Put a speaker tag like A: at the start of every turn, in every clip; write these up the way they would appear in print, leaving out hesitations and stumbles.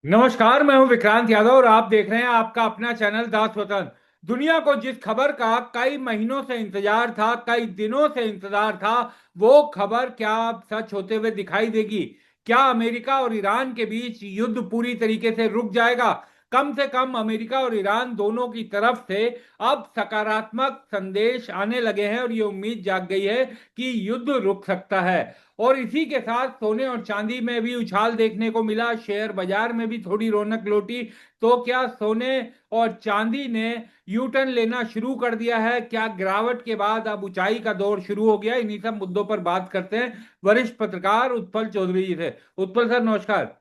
A: नमस्कार, मैं हूं विक्रांत यादव और आप देख रहे हैं आपका अपना चैनल दास वतन। दुनिया को जिस खबर का कई महीनों से इंतजार था, कई दिनों से इंतजार था, वो खबर क्या अब सच होते हुए दिखाई देगी? क्या अमेरिका और ईरान के बीच युद्ध पूरी तरीके से रुक जाएगा? कम से कम अमेरिका और ईरान दोनों की तरफ से अब सकारात्मक संदेश आने लगे हैं और ये उम्मीद जाग गई है कि युद्ध रुक सकता है। और इसी के साथ सोने और चांदी में भी उछाल देखने को मिला, शेयर बाजार में भी थोड़ी रौनक लौटी। तो क्या सोने और चांदी ने यू टर्न लेना शुरू कर दिया है? क्या गिरावट के बाद अब ऊंचाई का दौर शुरू हो गया? इन्हीं सब मुद्दों पर बात करते हैं वरिष्ठ पत्रकार उत्पल चौधरी जी से। उत्पल सर, नमस्कार।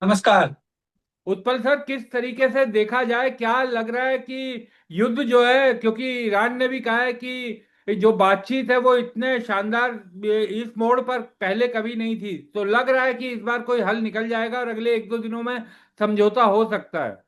B: नमस्कार।
A: उत्पल सर, किस तरीके से देखा जाए, क्या लग रहा है कि युद्ध जो है, क्योंकि ईरान ने भी कहा है कि जो बातचीत है वो इतने शानदार इस मोड़ पर पहले कभी नहीं थी, तो लग रहा है कि इस बार कोई हल निकल जाएगा और अगले एक दो दिनों में समझौता हो सकता है।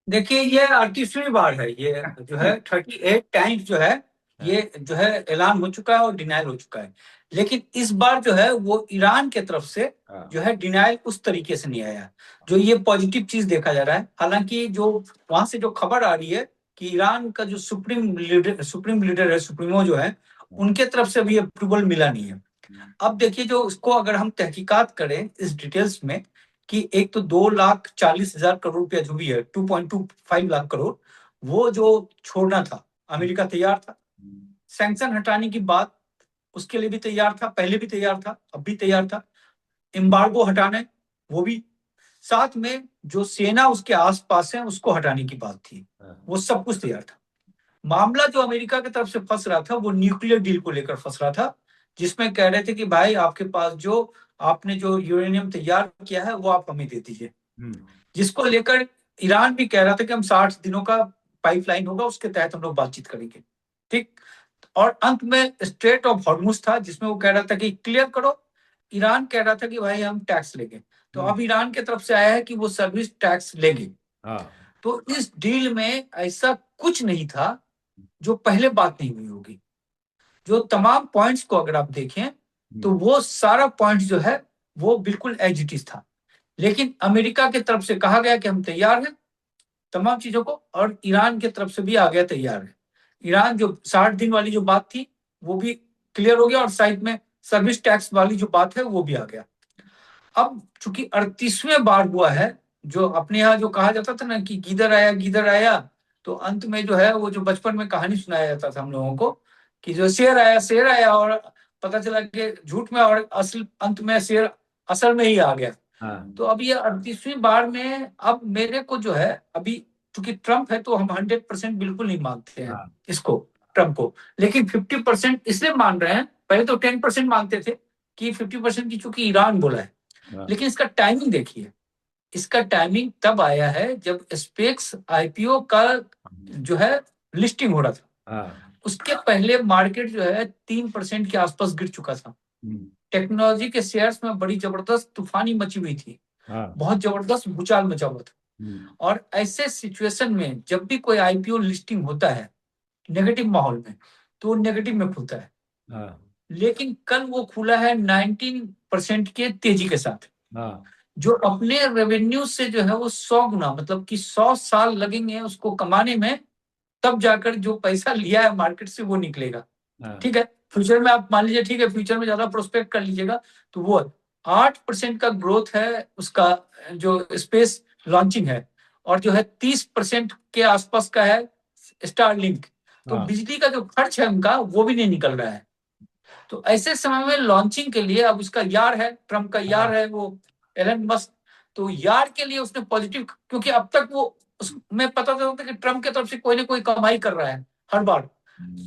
B: देखिए, ये 38वीं बार है। ये जो है 38 टाइम्स जो है, ये जो है ऐलान हो चुका है और डिनायल हो चुका है। लेकिन इस बार जो है वो ईरान के तरफ से
A: हाँ।
B: जो है डिनायल उस तरीके से नहीं आया जो ये पॉजिटिव चीज देखा जा रहा है। हालांकि जो वहां से जो खबर आ रही है कि ईरान का जो सुप्रीम लीडर है, सुप्रीमो जो है, उनके तरफ से अभी अप्रूवल मिला नहीं है। अब देखिए, जो उसको अगर हम तहकीकात करें इस डिटेल्स में, कि एक तो 2,40,000 करोड़ रुपया जो भी है, 2.25 लाख करोड़, वो जो छोड़ना था, अमेरिका तैयार था। सैंक्शन हटाने की बात उसके लिए भी तैयार था, पहले भी तैयार था, अब भी तैयार था। एम्बार्गो हटाने, वो भी। साथ में जो सेना उसके आसपास है उसको हटाने की बात थी। वो सब कुछ तैयार था। मामला जो अमेरिका की तरफ से फंस रहा था वो न्यूक्लियर डील को लेकर फंस रहा था, जिसमें कह रहे थे कि भाई आपके पास जो आपने जो यूरेनियम तैयार किया है वो आप हमें दे दीजिए। जिसको लेकर ईरान भी कह रहा था कि हम 60 दिनों का पाइपलाइन होगा, उसके तहत हम लोग बातचीत करेंगे। ठीक। और अंत में स्ट्रेट ऑफ हॉर्मुज था, जिसमें वो कह रहा था कि क्लियर करो। ईरान कह रहा था कि भाई हम टैक्स लेंगे। तो अब ईरान की तरफ से आया है कि वो सर्विस टैक्स लेंगे।
A: हाँ।
B: तो इस डील में ऐसा कुछ नहीं था जो पहले बात नहीं हुई होगी। जो तमाम पॉइंट्स को अगर आप देखें तो वो सारा पॉइंट जो है वो बिल्कुल एज इट इज था। लेकिन अमेरिका की तरफ से कहा गया कि हम तैयार हैं तमाम चीजों को, और ईरान की तरफ से भी आ गया तैयार है। ईरान जो 60 दिन वाली जो बात थी वो भी क्लियर हो गया, और साइड में सर्विस टैक्स वाली जो बात है वो भी आ गया। अब चूंकि 38वें बार हुआ है, जो अपने यहाँ जो कहा जाता था ना कि गीदर आया, तो अंत में जो है वो जो बचपन में कहानी सुनाया जाता था हम लोगों को कि जो शेर आया और पता चला कि झूठ में, और असल अंत में शेर असल में ही आ गया।
A: हाँ।
B: तो अब ये 38वीं बार में अब मेरे को जो है, अभी चूंकि ट्रम्प है तो हम 100% बिल्कुल नहीं मानते हैं
A: हाँ।
B: इसको, ट्रम्प को। लेकिन 50% इसलिए मान रहे हैं, पहले तो 10% मानते थे कि 50% की, चूंकि ईरान बोला है।
A: हाँ।
B: लेकिन इसका टाइमिंग देखिए, इसका टाइमिंग तब आया है जब स्पेक्स आईपीओ का जो है लिस्टिंग हो रहा था।
A: हाँ।
B: उसके पहले मार्केट जो है 3% के आसपास गिर चुका था। टेक्नोलॉजी के शेयर्स में बड़ी जबरदस्त तूफानी मची हुई थी,
A: हाँ।
B: बहुत जबरदस्त भूचाल मचा हुआ था। और ऐसे सिचुएशन में जब भी कोई आईपीओ लिस्टिंग होता है नेगेटिव माहौल में, तो वो नेगेटिव में खुलता है।
A: हाँ।
B: लेकिन कल वो खुला है 19% के तेजी के साथ,
A: हाँ।
B: जो अपने रेवेन्यू से जो है वो 100 गुना, मतलब कि 100 साल लगेंगे उसको कमाने में, तब जाकर जो पैसा लिया है मार्केट से वो निकलेगा।
A: हाँ।
B: ठीक है, फ्यूचर में आप मान लीजिए, ठीक है, फ्यूचर में ज्यादा प्रोस्पेक्ट कर लीजिएगा, तो वो 8% का ग्रोथ है उसका, जो स्पेस लॉन्चिंग है। और जो है 30% के आसपास का है स्टारलिंक। तो
A: हाँ।
B: बिजली का जो खर्च है उनका वो भी नहीं निकल रहा है। तो ऐसे समय में लॉन्चिंग के लिए, अब उसका यार है, ट्रम्प का यार
A: हाँ।
B: है वो एलन मस्क। तो यार के लिए उसने पॉजिटिव, क्योंकि अब तक वो उसमें पता चलता कि ट्रम्प की तरफ से कोई ना कोई कमाई कर रहा है हर बार।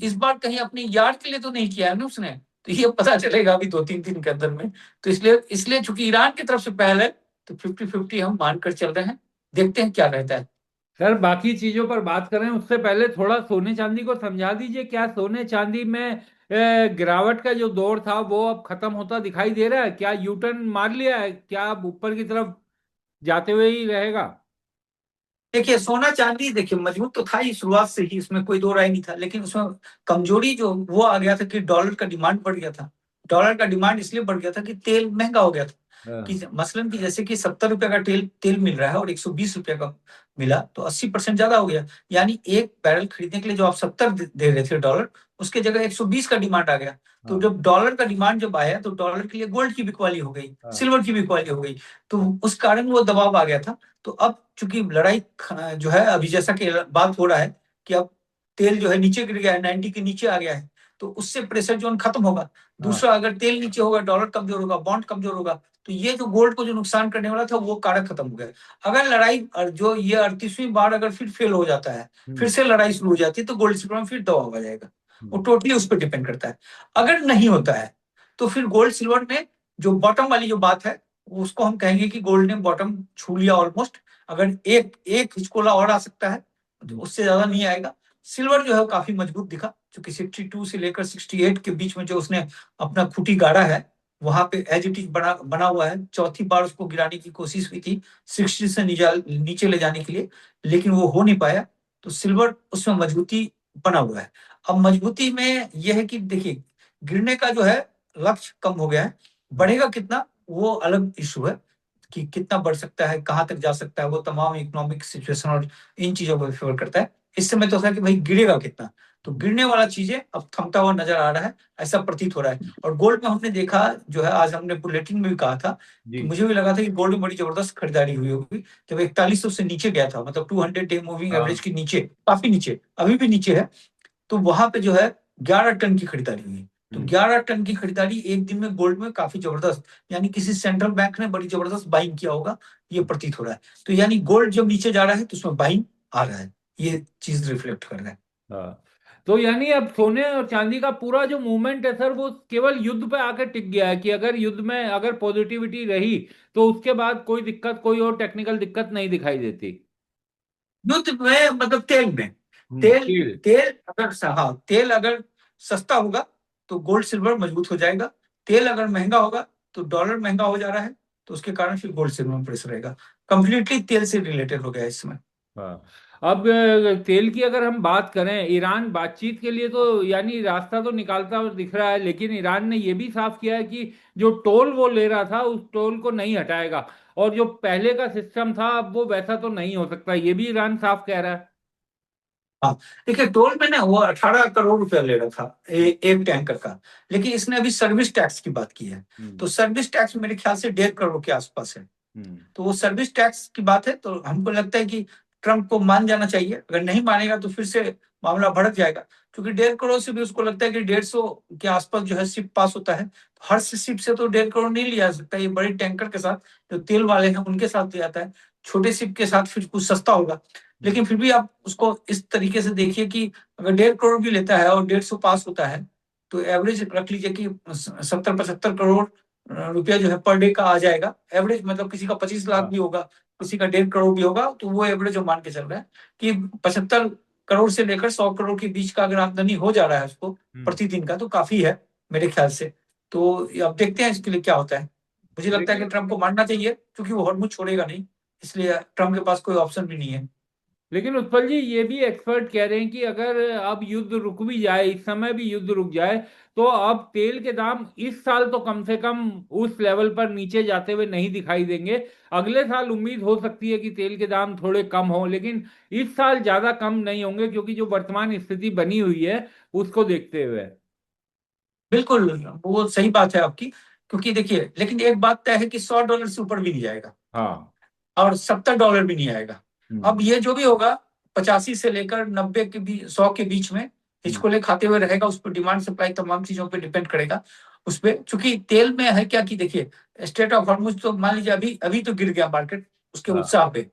B: इस बार कहीं अपने यार के लिए तो नहीं किया है ना उसने। तो ये पता चलेगा अभी 2-3 दिन के अंदर में। तो इसलिए इसलिए चूंकि ईरान की तरफ से पहल है, तो 50-50 हम मानकर चल रहे हैं। देखते हैं क्या रहता है।
A: सर, बाकी चीजों पर बात करें उससे पहले थोड़ा सोने चांदी को समझा दीजिए। क्या सोने चांदी में गिरावट का जो दौर था वो अब खत्म होता दिखाई दे रहा है? क्या यू टर्न मार लिया है? क्या अब ऊपर की तरफ जाते हुए ही रहेगा?
B: देखिए, सोना चांदी देखिए मजबूत तो था ही शुरुआत से ही, इसमें कोई दो राय नहीं था। लेकिन उसमें कमजोरी जो वो आ गया था कि डॉलर का डिमांड बढ़ गया था। डॉलर का डिमांड इसलिए बढ़ गया था कि तेल महंगा हो गया था।
A: हाँ,
B: कि मसलन कि जैसे कि 70 रुपए का तेल तेल मिल रहा है और 120 रुपए का मिला, तो 80% ज्यादा हो गया। यानी एक बैरल खरीदने के लिए जो आप 70 दे रहे थे डॉलर, उसके जगह 120 का डिमांड आ गया। तो
A: हाँ,
B: जब डॉलर का डिमांड जब आया, तो डॉलर के लिए गोल्ड की बिकवाली हो गई,
A: हाँ,
B: सिल्वर की बिकवाली हो गई। तो उस कारण वो दबाव आ गया था। तो अब चूंकि लड़ाई जो है, अभी जैसा कि बात हो रहा है कि अब तेल जो है नीचे गिर गया है, 90 के नीचे आ गया है, तो उससे प्रेशर जोन खत्म होगा।
A: हाँ,
B: दूसरा, अगर तेल नीचे होगा, डॉलर कमजोर होगा, बॉन्ड कमजोर होगा, तो ये जो गोल्ड को जो नुकसान करने वाला था, वो कारक खत्म हो गया। अगर लड़ाई और जो ये 38वीं बार अगर फिर फेल हो जाता है, फिर
A: हम्म,
B: से लड़ाई शुरू हो जाती है, तो गोल्ड सिल्वर में फिर दबाव आ जाएगा। वो
A: हम्म,
B: टोटली उस पर डिपेंड करता है। अगर नहीं होता है, तो फिर गोल्ड सिल्वर में जो बॉटम वाली जो बात है, उसको हम कहेंगे कि गोल्ड ने बॉटम छू लिया ऑलमोस्ट। अगर एक एक हिचकोला और आ सकता है, तो
A: हम्म,
B: उससे ज्यादा नहीं आएगा। सिल्वर जो है वो काफी मजबूत दिखा, क्योंकि 62 से लेकर 68 के बीच में जो उसने अपना खूंटी गाड़ा है, वहां पे एज इट इज बना बना हुआ है। चौथी बार उसको गिराने की कोशिश हुई थी 60 से नीचे ले जाने के लिए, लेकिन वो हो नहीं पाया। तो सिल्वर उसमें मजबूती बना हुआ है। अब मजबूती में यह है कि देखिए, गिरने का जो है लक्ष्य कम हो गया है।
A: हम्म,
B: बढ़ेगा कितना, वो अलग इशू है, कि कितना बढ़ सकता है, कहां तक जा सकता है, वो तमाम इकोनॉमिक सिचुएशन और इन चीजों पर फेवर करता है। इस समय तो था कि भाई गिरेगा कितना, तो गिरने वाला चीजें अब थमता हुआ नजर आ रहा है, ऐसा प्रतीत हो रहा है। और गोल्ड में हमने देखा, जो है आज हमने बुलेटिन में भी कहा था,
A: जी,
B: कि मुझे भी लगा था कि गोल्ड में बड़ी जबरदस्त खरीदारी हुई होगी। जब 4100 से नीचे गया था, मतलब 200 डे मूविंग एवरेज
A: हाँ,
B: के नीचे, काफी नीचे, अभी भी नीचे है, तो वहां पे जो है 11 टन की खरीदारी हुई। तो
A: हम्म,
B: 11 टन की खरीदारी एक दिन में गोल्ड में काफी जबरदस्त, यानी किसी सेंट्रल बैंक ने बड़ी जबरदस्त बाइंग किया होगा, ये प्रतीत हो रहा है। तो यानी गोल्ड जब नीचे जा रहा है, तो उसमें बाइंग आ रहा है, ये चीज रिफ्लेक्ट कर रहा है।
A: हाँ। तो यानी अब सोने और चांदी का पूरा जो मूवमेंट है सर, वो केवल युद्ध पे आकर टिक गया है कि अगर युद्ध में अगर पॉजिटिविटी रही तो उसके बाद कोई दिक्कत, कोई और टेक्निकल दिक्कत नहीं दिखाई देती।
B: युद्ध में मतलब तेल में, तेल
A: तेल।
B: तेल अगर हाँ, तेल अगर सस्ता होगा, तो गोल्ड सिल्वर मजबूत हो जाएगा। तेल अगर महंगा होगा, तो डॉलर महंगा हो जा रहा है, तो उसके कारण फिर गोल्ड सिल्वर में प्रेशर रहेगा। कंप्लीटली तेल से रिलेटेड हो गया है इसमें।
A: हाँ। अब तेल की अगर हम बात करें, ईरान बातचीत के लिए तो यानी रास्ता तो निकालता हुआ दिख रहा है, लेकिन ईरान ने ये भी साफ किया है कि जो टोल वो ले रहा था उस टोल को नहीं हटाएगा। और जो पहले का सिस्टम था अब वो वैसा तो नहीं हो सकता, ये भी ईरान साफ कह रहा है।
B: हाँ, देखिए टोल में ना वो 18 करोड़ रुपया ले रहा था एक टैंकर का, लेकिन इसने अभी सर्विस टैक्स की बात की है।
A: हम्म,
B: तो सर्विस टैक्स मेरे ख्याल से 1.5 करोड़ के आसपास है।
A: हम्म,
B: तो वो सर्विस टैक्स की बात है, तो हमको लगता है कि ट्रंप को मान जाना चाहिए। अगर नहीं मानेगा, तो फिर से मामला भड़क जाएगा, क्योंकि 1.5 करोड़ से भी उसको लगता है कि 150 के आसपास जो है शिप पास होता है। तो हर शिप से तो 1.5 करोड़ नहीं लिया जा सकता। ये बड़े टैंकर के साथ, जो तेल वाले हैं, उनके साथ लिया जाता है। छोटे शिप के साथ फिर कुछ सस्ता होगा।
A: हम्म,
B: लेकिन फिर भी आप उसको इस तरीके से देखिए कि अगर 1.5 करोड़ भी लेता है और 150 पास होता है, तो एवरेज रख लीजिए कि 70-75 करोड़ रुपया जो है पर डे का आ जाएगा एवरेज। मतलब किसी का 25 लाख
A: हाँ,
B: भी होगा, किसी का 1.5 करोड़ भी होगा, तो वो एवरेज जो मान के चल रहा है कि 75 करोड़ से लेकर 100 करोड़ के बीच का अगर आमदनी हो जा रहा है उसको
A: हम्म।
B: प्रतिदिन का, तो काफी है मेरे ख्याल से। तो अब देखते हैं इसके लिए क्या होता है। मुझे लगता है कि
A: लेकिन
B: ट्रम्प को मानना चाहिए, क्योंकि वो हॉर्मुज छोड़ेगा नहीं, इसलिए ट्रम्प के पास कोई ऑप्शन भी नहीं है।
A: लेकिन उत्पल जी, ये भी एक्सपर्ट कह रहे हैं कि अगर अब युद्ध रुक भी जाए, इस समय भी युद्ध रुक जाए, तो अब तेल के दाम इस साल तो कम से कम उस लेवल पर नीचे जाते हुए नहीं दिखाई देंगे। अगले साल उम्मीद हो सकती है कि तेल के दाम थोड़े कम हो, लेकिन इस साल ज्यादा कम नहीं होंगे क्योंकि जो वर्तमान स्थिति बनी हुई है उसको देखते हुए।
B: बिल्कुल, वो सही बात है आपकी। क्योंकि देखिए, लेकिन एक बात तय है कि $100 से ऊपर भी नहीं जाएगा,
A: हाँ।
B: और $70 भी नहीं आएगा।
A: हम्म,
B: अब ये जो भी होगा, 85 से लेकर 90 के बीच, 100 के बीच में
A: हम्म,
B: हिचकोले खाते हुए रहेगा। उस पर डिमांड सप्लाई तमाम चीजों पर डिपेंड करेगा। उस पर चूंकि तेल में है क्या कि देखिए, स्टेट ऑफ हॉर्मुज तो मान लीजिए अभी अभी तो गिर गया मार्केट उसके
A: हाँ,
B: उत्साह पे,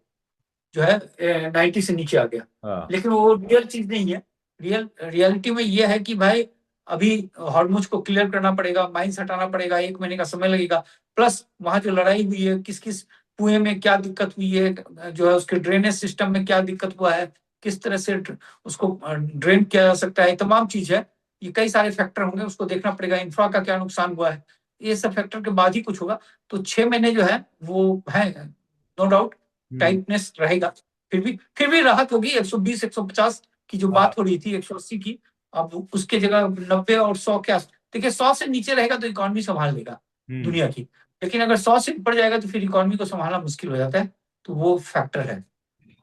B: जो है 90 से नीचे आ गया।
A: हाँ,
B: लेकिन वो रियल चीज नहीं है। रियलिटी में ये है कि भाई, अभी हॉर्मुज को क्लियर करना पड़ेगा, माइंस हटाना पड़ेगा, 1 महीने का समय लगेगा। प्लस वहां जो लड़ाई हुई है, किस किस कुएं में क्या दिक्कत हुई है, जो है उसके ड्रेनेज सिस्टम में क्या दिक्कत हुआ है, किस तरह से उसको ड्रेन किया जा सकता है, तमाम चीज है। ये कई सारे फैक्टर होंगे, उसको देखना पड़ेगा। इंफ्रा का क्या नुकसान हुआ है, ये सब फैक्टर के बाद ही कुछ होगा। तो 6 महीने जो है वो है, नो डाउट
A: हम्म,
B: टाइटनेस रहेगा। फिर भी राहत होगी। 120 150 की जो
A: हाँ,
B: बात हो रही थी, 180 की, अब उसके जगह 90 और 100 के आस। देखिए, 100 से नीचे रहेगा तो इकोनॉमी संभाल लेगा
A: हम्म,
B: दुनिया की। लेकिन अगर 100 से ऊपर जाएगा तो फिर इकोनॉमी को संभालना मुश्किल हो जाता है। तो वो फैक्टर है।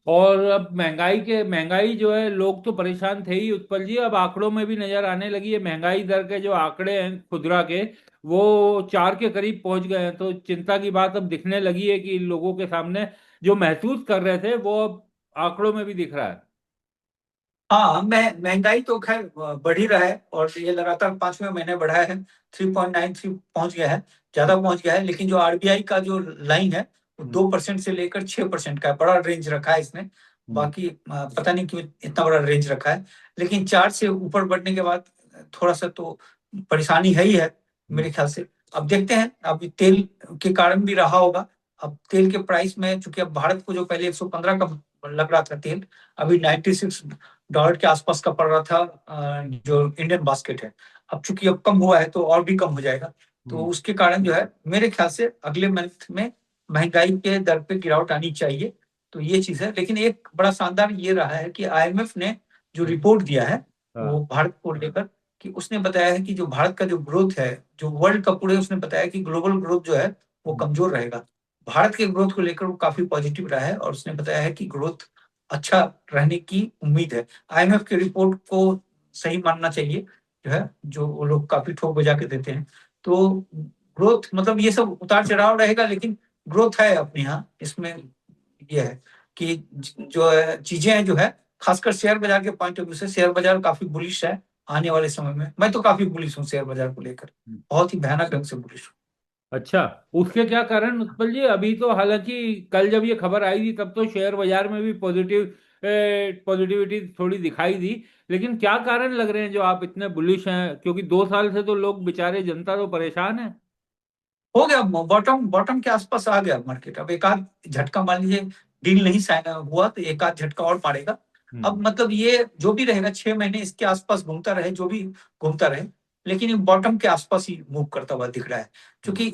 A: और अब महंगाई जो है, लोग तो परेशान थे ही उत्पल जी, अब आंकड़ों में भी नजर आने लगी है। महंगाई दर के जो आंकड़े हैं खुदरा के, वो 4 के करीब पहुंच गए हैं। तो चिंता की बात अब दिखने लगी है कि लोगों के सामने जो महसूस कर रहे थे वो अब आंकड़ों में भी दिख रहा है।
B: हाँ, महंगाई तो खैर बढ़ ही रहा है, और ये लगातार 5वें महीने बढ़ा है। 3.93 पहुंच गया है, ज्यादा पहुंच गया है। लेकिन जो आरबीआई का जो लाइन है वो
A: हम्म।
B: 2% से लेकर 6% का है। बड़ा रेंज रखा है इसने।
A: हम्म।
B: बाकी पता नहीं क्यों इतना बड़ा रेंज रखा है। लेकिन 4 से ऊपर बढ़ने के बाद थोड़ा सा तो परेशानी है ही है
A: हम्म।
B: मेरे ख्याल से। अब देखते हैं, अभी तेल के कारण भी रहा होगा। अब तेल के प्राइस में, चूंकि अब भारत को जो पहले 115 का लग रहा था तेल, अभी $96 के आसपास का पड़ रहा था जो इंडियन बास्केट है। अब चूंकि अब कम हुआ है तो और भी कम हो जाएगा। तो
A: हम्म।
B: उसके कारण जो है मेरे ख्याल से अगले मंथ में महंगाई के दर पे गिरावट आनी चाहिए। तो ये चीज है। लेकिन एक बड़ा शानदार ये रहा है कि आईएमएफ ने जो
A: हम्म।
B: रिपोर्ट दिया है वो
A: हाँ।
B: भारत को लेकर, कि उसने बताया है कि जो भारत का जो ग्रोथ है, जो वर्ल्ड का पूरे, उसने बताया कि ग्लोबल ग्रोथ जो है वो
A: हम्म।
B: कमजोर रहेगा। भारत के ग्रोथ को लेकर वो काफी पॉजिटिव रहा है, और उसने बताया है कि ग्रोथ अच्छा रहने की उम्मीद है। आईएमएफ की रिपोर्ट को सही मानना चाहिए, जो है, जो वो लोग काफी ठोक बजा के देते हैं। तो ग्रोथ मतलब ये सब उतार चढ़ाव रहेगा, लेकिन ग्रोथ है अपने यहाँ। इसमें ये है कि जो है चीजें हैं, जो है, खासकर शेयर बाजार के पॉइंट ऑफ व्यू से शेयर बाजार काफी बुलिश है आने वाले समय में। मैं तो काफी बुलिश हूँ शेयर बाजार को लेकर,
A: हम्म।
B: बहुत ही भयानक ढंग से बुलिश
A: अच्छा, उसके क्या कारण उत्पल जी? अभी तो हालांकि कल जब ये खबर आई थी तब तो शेयर बाजार में भी पॉजिटिविटी थोड़ी दिखाई दी। लेकिन क्या कारण लग रहे हैं जो आप इतने बुलिश हैं? क्योंकि 2 साल से तो लोग बेचारे, जनता तो परेशान है।
B: हो गया। बॉटम बॉटम के आसपास आ गया मार्केट। अब एक आध झटका, मान लीजिए डील नहीं साइन हुआ तो एक आध झटका और मारेगा। अब
A: हम्म।
B: मतलब ये जो भी रहेगा 6 महीने इसके आसपास घूमता रहे, जो भी घूमता रहे। लेकिन ये बॉटम के आसपास ही मूव करता हुआ दिख रहा है।
A: हम्म।
B: क्योंकि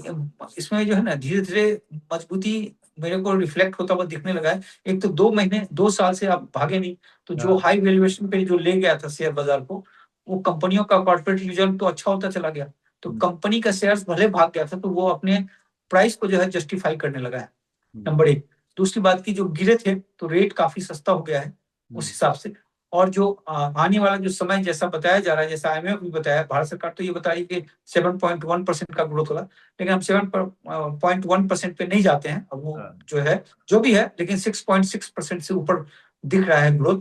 B: इसमें जो है ना, धीरे धीरे मजबूती मेरे को रिफ्लेक्ट होता हुआ दिखने लगा है। एक तो 2 महीने 2 साल से आप भागे नहीं, तो जो
A: हाँ।
B: हाई वैल्यूएशन पे जो ले गया था शेयर बाजार को, वो कंपनियों का कॉर्पोरेट रिजल्ट तो अच्छा होता चला गया। तो
A: हम्म।
B: कंपनी का शेयर्स भले भाग गया था, तो वो अपने प्राइस को जो है जस्टिफाई करने लगा है।
A: हम्म।
B: नंबर एक। दूसरी बात की, जो गिरे थे तो रेट काफी सस्ता हो गया है उस
A: हम्म।
B: हिसाब से। और जो आने वाला जो समय जैसा बताया जा रहा है, जैसा आईएमएफ भी बताया, भारत सरकार तो ये बता रही है कि 7.1% का ग्रोथ होगा। लेकिन हम 7.1% पे नहीं जाते हैं। अब वो
A: हाँ।
B: जो है, जो भी है, लेकिन 6.6% से ऊपर दिख रहा है ग्रोथ।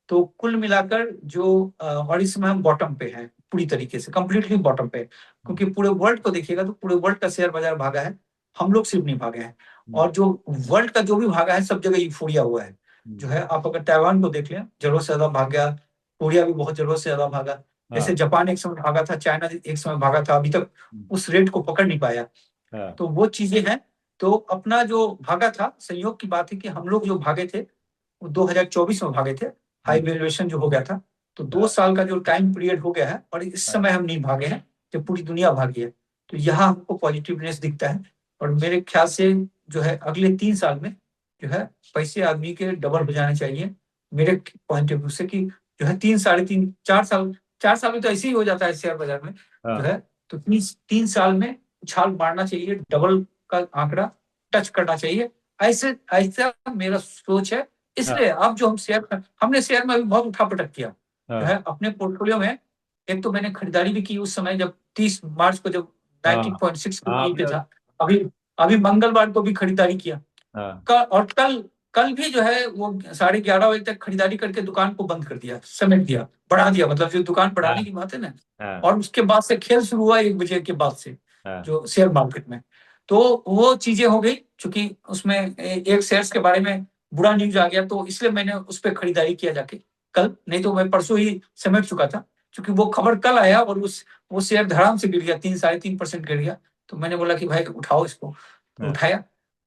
B: तो कुल मिलाकर जो और इस समय हम बॉटम पे हैं, पूरी तरीके से कंप्लीटली बॉटम पे।
A: हम्म।
B: क्योंकि पूरे वर्ल्ड को देखिएगा तो पूरे वर्ल्ड का शेयर बाजार भागा है, हम लोग सिर्फ नहीं भागे हैं।
A: हम्म।
B: और जो वर्ल्ड का जो भी भागा है सब जगह यूफोरिया हुआ है। जो
A: हम्म।
B: है, आप अगर ताइवान को देख लें, जरूरत से ज्यादा भाग गया। कोरिया भी बहुत जरूरत से ज्यादा भागा। जैसे
A: हाँ।
B: जापान एक समय भागा था, चाइना एक समय भागा था, अभी तक
A: हम्म।
B: उस रेट को पकड़ नहीं पाया।
A: हाँ।
B: तो वो चीजें हैं। तो अपना जो भागा था, संयोग की बात है कि हम लोग जो भागे थे वो 2024 में भागे थे। हाई
A: हम्म।
B: वैल्यूएशन जो हो गया था। तो दो
A: हाँ।
B: साल का जो टाइम पीरियड हो गया है, और इस
A: हाँ।
B: समय हम नहीं भागे हैं जब पूरी दुनिया भागी है। तो यहाँ हमको पॉजिटिवनेस दिखता है। और मेरे ख्याल से जो है अगले 3 साल में जो है पैसे आदमी के डबल हो जाने चाहिए, मेरे पॉइंट ऑफ व्यू से। कि जो है 3, 3.5, 4 साल, 4 साल में तो ऐसे ही हो जाता है शेयर बाजार में, जो
A: हाँ।
B: है। तो 3 साल में उछाल मारना चाहिए, डबल का आंकड़ा टच करना चाहिए। ऐसे ऐसा मेरा सोच है। इसलिए
A: हाँ।
B: अब जो हमने शेयर में अभी बहुत उठापटक किया, जो
A: हाँ।
B: है अपने पोर्टफोलियो में। एक तो मैंने खरीदारी भी की उस समय जब 30 मार्च को, जब
A: हाँ।
B: 19.6
A: हाँ,
B: पे
A: आपने।
B: था। अभी अभी मंगलवार को भी खरीदारी किया।
A: हाँ।
B: और कल कल भी जो है वो 11:30 बजे तक खरीदारी करके दुकान को बंद कर दिया, समेट दिया, बढ़ा दिया। मतलब जो दुकान बढ़ाने
A: हाँ।
B: की बात है ना।
A: हाँ।
B: और उसके बाद से खेल शुरू हुआ 1 बजे के बाद से,
A: हाँ।
B: जो शेयर मार्केट में। तो वो चीजें हो गई, क्योंकि उसमें एक शेयर्स के बारे में बुरा न्यूज आ गया, तो इसलिए मैंने उस पर खरीदारी किया जाके कल। नहीं तो मैं परसों ही समेट चुका था। क्योंकि वो खबर कल आया और वो शेयर धड़ाम से गिर गया, 3, 3.5% गिर गया। तो मैंने बोला कि भाई उठाओ इसको, तो
A: हाँ।
B: उठाया।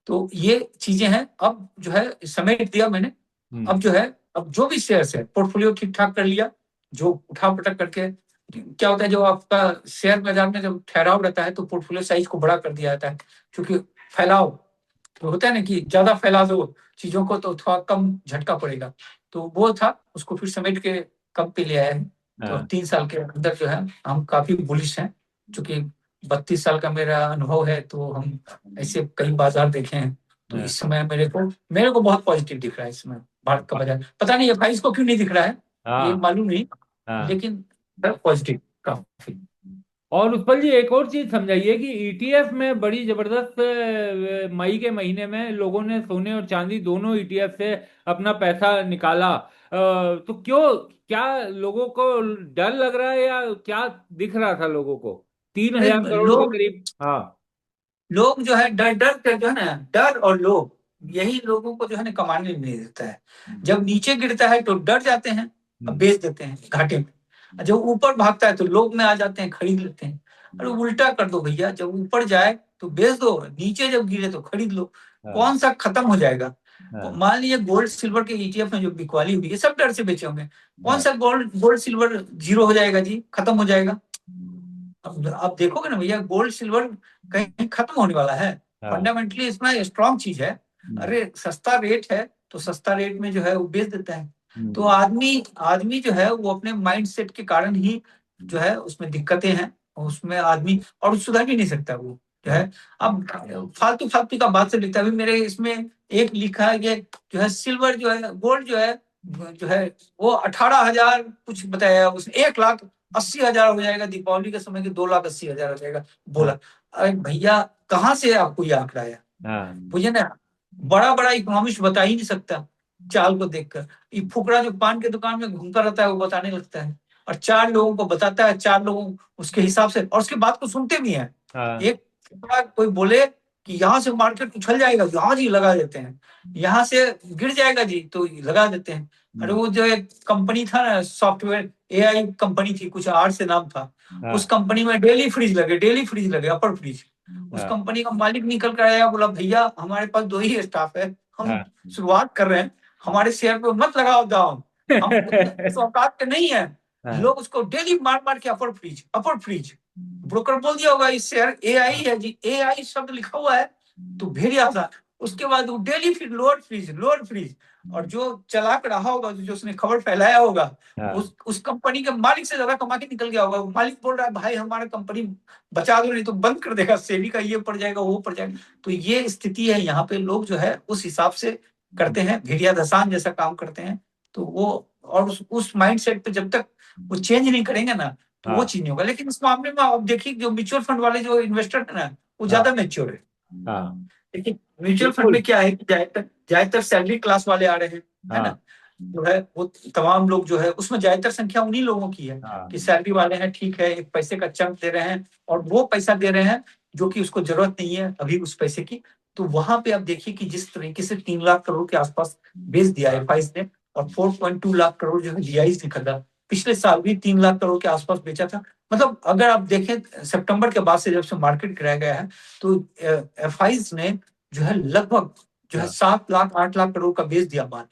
B: तो ये चीजें हैं। अब जो है समेट दिया मैंने।
A: हम्म।
B: अब जो है, अब जो भी शेयर्स है पोर्टफोलियो ठीक ठाक कर लिया। जो उठा पटक करके, क्या होता है, जो आपका शेयर बाजार में जब ठहराव रहता है तो पोर्टफोलियो साइज को बड़ा कर दिया जाता है। क्योंकि फैलाव तो होता है ना, कि ज्यादा फैला दो चीजों को तो थोड़ा कम झटका पड़ेगा। तो वो था, उसको फिर समेट के कम पे ले आया है। तो
A: हाँ।
B: 3 साल के अंदर जो है हम काफी बुलिश हैं। चूंकि 32 साल का मेरा अनुभव है, तो हम ऐसे कई बाजार देखे हैं। तो
A: हाँ,
B: इस समय मेरे को बहुत पॉजिटिव दिख रहा है इसमें भारत का बाजार। पता नहीं FIs को क्यों नहीं दिख रहा है, ये
A: हाँ,
B: मालूम नहीं,
A: हाँ।
B: लेकिन पॉजिटिव काफी।
A: और उत्पल जी एक और चीज समझाइए कि ETF में बड़ी जबरदस्त मई के महीने में लोगों ने सोने और चांदी दोनों ETF से अपना पैसा निकाला। तो क्यों, क्या लोगों को डर लग रहा है या क्या दिख रहा था लोगों को? 3,000 करोड़ के
B: लोग
A: करीब। हाँ।
B: लोग जो है डर डर के जो है ना, डर और लोभ, यही लोगों को जो है ना कमाने नहीं देता है। जब नीचे गिरता है तो डर जाते हैं, अब बेच देते हैं घाटे में। और जब ऊपर भागता है तो लोग में आ जाते हैं, खरीद लेते हैं। अरे उल्टा कर दो भैया, जब ऊपर जाए तो बेच दो, नीचे जब गिरे तो खरीद लो।
A: हाँ,
B: कौन सा खत्म हो जाएगा?
A: हाँ,
B: मान लीजिए गोल्ड सिल्वर के ETF में जो बिकवाली हुई है, सब डर से बेचे होंगे। कौन
A: हाँ,
B: सा गोल्ड गोल्ड सिल्वर जीरो हो जाएगा जी, खत्म हो जाएगा? अब आप देखोगे ना भैया, गोल्ड सिल्वर कहीं खत्म होने वाला है?
A: हाँ,
B: फंडामेंटली इसमें स्ट्रांग चीज है। अरे सस्ता रेट है तो सस्ता रेट में जो है वो बेच देता है। तो आदमी आदमी जो है वो अपने माइंड सेट के कारण ही जो है उसमें दिक्कतें हैं, उसमें आदमी और सुधर भी नहीं सकता वो जो है। अब फालतू फालतू का बात से लिखता है। अभी मेरे इसमें एक लिखा है कि जो है सिल्वर जो है, गोल्ड जो है वो 18,000 कुछ बताया उसने, 1,80,000 हो जाएगा दीपावली के समय के, 2,80,000 हो जाएगा
A: हाँ,
B: बोला। अरे भैया कहाँ से आपको ये आंकड़ा आया?
A: हाँ,
B: मुझे ना बड़ा बड़ा इकोनॉमिस्ट बता ही नहीं सकता चाल को देखकर। ये फुकरा जो पान के दुकान में घूमता रहता है वो बताने लगता है, और चार लोगों को बताता है, चार लोगों उसके हिसाब से, और उसकी बात को सुनते भी हैं।
A: हाँ,
B: एक फुकरा कोई बोले कि यहाँ से मार्केट उछल जाएगा, यहाँ जी लगा देते हैं, यहाँ से गिर जाएगा जी तो लगा देते हैं। अरे वो जो एक कंपनी था ना, सॉफ्टवेयर AI कंपनी थी, कुछ आर से नाम था, उस
A: हाँ,
B: कंपनी में डेली फ्रिज लगे, अपर फ्रिज। उस
A: हाँ,
B: कंपनी का मालिक निकल कर आया, बोला भैया हमारे पास 2 ही स्टाफ है, हम
A: हाँ।
B: शुरुआत कर रहे हैं, हमारे शेयर पे मत लगाओ दाम, हम उतने उस औकात के नहीं है।
A: हाँ,
B: लोग उसको डेली मार मार के अपर फ्रीज। ब्रोकर बोल दिया होगा इस शेयर AI है जी, AI शब्द लिखा हुआ है तो भेड़िया था। उसके बाद वो डेली फिर लोअर फ्रीज। और जो चलाक रहा होगा, जो उसने खबर फैलाया होगा,
A: हाँ,
B: उस कंपनी के मालिक से ज्यादा कमा के निकल गया होगा। मालिक बोल रहा है भाई हमारा कंपनी बचा दो, नहीं तो बंद कर देगा, सेबी का ये पड़ जाएगा वो पड़ जाएगा। तो ये स्थिति है यहाँ पे, लोग जो है उस हिसाब से करते हैं, भेड़िया धसान जैसा काम करते हैं। तो वो और उस माइंड सेट पे जब तक वो चेंज नहीं करेंगे ना, तो वो
A: हाँ,
B: चीज नहीं होगा। लेकिन इस मामले में आप देखिए, जो म्यूचुअल फंड वाले जो इन्वेस्टर है ना, वो
A: हाँ,
B: ज्यादा मेच्योर है।
A: हाँ,
B: देखिए म्यूचुअल फंड
A: बिल्कुल।
B: में क्या है कि ज्यादातर सैलरी क्लास वाले आ रहे हैं, है
A: हाँ,
B: ना? जो है वो तमाम लोग जो है उसमें ज्यादातर संख्या उन्हीं लोगों की है
A: हाँ,
B: कि सैलरी वाले हैं, ठीक है, एक पैसे का चंक दे रहे हैं, और वो पैसा दे रहे हैं जो कि उसको जरूरत नहीं है अभी उस पैसे की। तो वहां पे आप देखिए कि जिस तरीके से 3 लाख करोड़ के आसपास बेच दिया FIs ने, और 4.2 लाख करोड़ जो है GIs ने खरीदा। पिछले साल भी 3 लाख करोड़ के आसपास बेचा था। मतलब अगर आप देखें सितंबर के बाद से जब से मार्केट गिराया गया है, तो FIs ने जो है लगभग जो है
A: हाँ,
B: 7 लाख 8 लाख करोड़ का बेच दिया माल।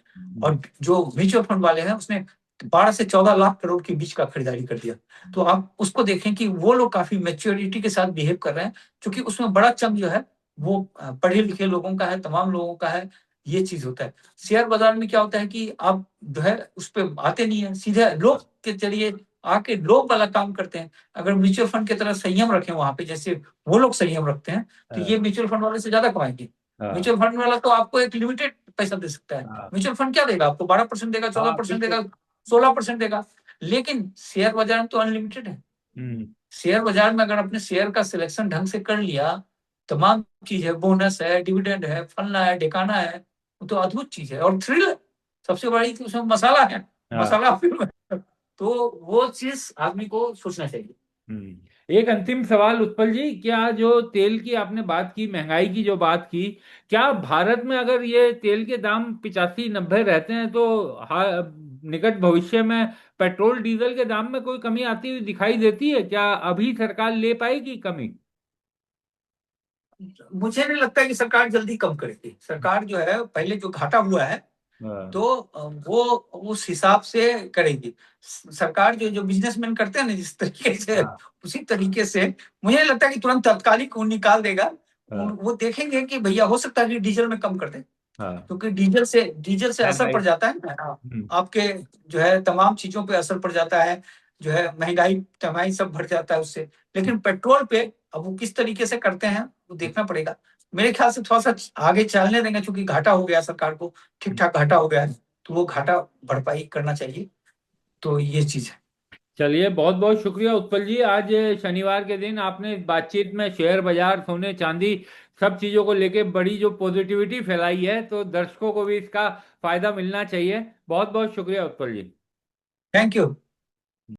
B: और जो म्यूचुअल फंड वाले हैं उसने 12 से 14 लाख करोड़ के बीच का खरीदारी कर दिया। तो आप उसको देखें कि वो लोग काफी मेच्योरिटी के साथ बिहेव कर रहे हैं, क्योंकि उसमें बड़ा चंक जो है वो पढ़े लिखे लोगों का है, तमाम लोगों का है। ये चीज होता है। शेयर बाजार में क्या होता है कि आप जो है उस पर आते नहीं है, सीधे लोग के जरिए आके लोग वाला काम करते हैं। अगर म्यूचुअल फंड की तरह संयम रखें वहां पे, जैसे वो लोग संयम रखते हैं, तो ये
A: हाँ,
B: म्यूचुअल फंड वाले से ज्यादा कमाएंगे।
A: हाँ,
B: म्यूचुअल फंड वाला तो आपको एक लिमिटेड पैसा दे सकता है।
A: हाँ,
B: म्यूचुअल फंड क्या देगा आपको? 12% देगा, चौदह
A: हाँ,
B: परसेंट
A: बिल्कुल।
B: देगा, 16% देगा। लेकिन शेयर बाजार में तो अनलिमिटेड है।
A: हम्म।
B: शेयर बाजार में अगर अपने शेयर का सिलेक्शन ढंग से कर लिया, तमाम चीज है, बोनस है, डिविडेंड है, फलना है, ढिकाना है, वो तो अद्भुत चीज है। और थ्रिल है, सबसे बड़ी चीज उसमें मसाला है,
A: हाँ।
B: मसाला फिल्म है। तो वो चीज आदमी को सोचना चाहिए।
A: एक अंतिम सवाल उत्पल जी, क्या जो तेल की आपने बात की, महंगाई की जो बात की, क्या भारत में अगर ये तेल के दाम 85-90 रहते हैं तो निकट भविष्य में पेट्रोल डीजल के दाम में कोई कमी आती हुई दिखाई देती है? क्या अभी सरकार ले पाएगी कमी?
B: मुझे नहीं लगता कि सरकार जल्दी कम करेगी। सरकार जो है पहले जो घाटा हुआ है,
A: हाँ,
B: तो वो उस हिसाब से करेगी। सरकार जो बिजनेसमैन करते हैं ना जिस तरीके से,
A: हाँ,
B: उसी तरीके से मुझे नहीं लगता कि तुरंत तात्कालिक वो निकाल देगा।
A: हाँ,
B: वो देखेंगे कि भैया हो सकता है कि डीजल में कम कर दे,
A: हाँ,
B: क्योंकि डीजल से असर
A: महंगाई।
B: पड़ जाता है ना
A: हम्म,
B: आपके, जो है तमाम चीजों पे असर पड़ जाता है, जो है महंगाई तमाई सब बढ़ जाता है उससे। लेकिन पेट्रोल पे अब वो किस तरीके से करते हैं वो देखना पड़ेगा। मेरे ख्याल से थोड़ा सा आगे चलने देंगे, क्योंकि घाटा हो गया सरकार को, ठीक ठाक घाटा हो गया है, तो वो घाटा भरपाई करना चाहिए। तो ये चीज है।
A: चलिए, बहुत बहुत शुक्रिया उत्पल जी। आज शनिवार के दिन आपने इस बातचीत में शेयर बाजार, सोने चांदी, सब चीज़ों को लेके बड़ी जो पॉजिटिविटी फैलाई है, तो दर्शकों को भी इसका फायदा मिलना चाहिए। बहुत बहुत शुक्रिया उत्पल जी।
B: Thank you.